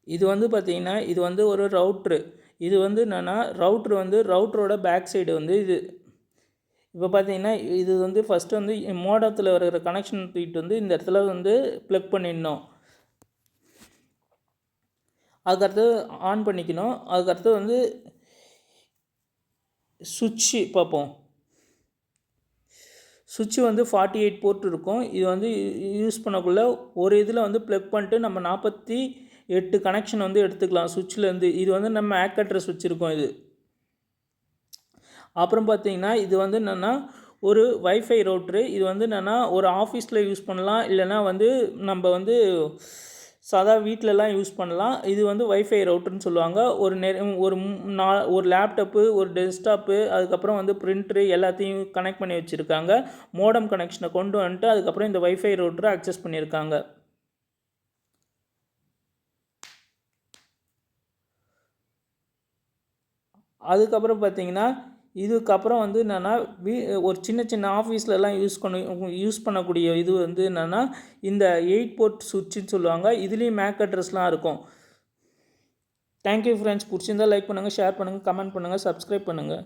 இது வந்து பார்த்திங்கன்னா இது வந்து ஒரு ரவுட்ரு. இது வந்து என்னென்னா ரவுட்டரோட பேக் சைடு வந்து இது. இப்போ பார்த்தீங்கன்னா இது வந்து ஃபஸ்ட்டு வந்து மோடத்தில் இருக்கிற கனெக்ஷன் தூக்கிட்டு வந்து இந்த இடத்துல வந்து ப்ளக் பண்ணிடணும். அதுக்கடுத்து ஆன் பண்ணிக்கணும். அதுக்கடுத்து வந்து சுவிட்சு பார்ப்போம். சுவிட்சு வந்து 48 போர்ட் இருக்கும். இது வந்து யூஸ் பண்ணக்குள்ள ஒரு இதில் வந்து ப்ளக் பண்ணிட்டு நம்ம 48 கனெக்ஷன் வந்து எடுத்துக்கலாம் சுவிட்சிலேருந்து. இது வந்து நம்ம ஆக் கட்டுற சுவிட்ச் இருக்கும் இது. அப்புறம் பார்த்தீங்கன்னா இது வந்து என்னென்னா ஒரு வைஃபை ரவுட்ரு. இது வந்து என்னென்னா ஒரு ஆஃபீஸில் யூஸ் பண்ணலாம், இல்லைனா வந்து நம்ம வந்து சாதா வீட்டிலலாம் யூஸ் பண்ணலாம். இது வந்து வைஃபை ரவுட்டர்னு சொல்லுவாங்க. ஒரு லேப்டாப்பு, ஒரு டெஸ்க்டாப்பு, அதுக்கப்புறம் வந்து பிரிண்ட்ரு எல்லாத்தையும் கனெக்ட் பண்ணி வச்சுருக்காங்க. மோடம் கனெக்ஷனை கொண்டு வந்துட்டு அதுக்கப்புறம் இந்த வைஃபை ரவுட்டரை அக்சஸ் பண்ணியிருக்காங்க. அதுக்கப்புறம் பார்த்தீங்கன்னா இதுக்கப்புறம் வந்து என்னென்னா ஒரு சின்ன சின்ன ஆஃபீஸ்லலாம் யூஸ் பண்ணக்கூடிய இது வந்து என்னென்னா இந்த 8 போர்ட் சுவிட்சுன்னு சொல்லுவாங்க. இதுலேயும் மேக் அட்ரஸ்லாம் இருக்கும். Thank you friends. பிடிச்சிருந்தால் லைக் பண்ணுங்கள், ஷேர் பண்ணுங்கள், கமெண்ட் பண்ணுங்கள், சப்ஸ்கிரைப் பண்ணுங்கள்.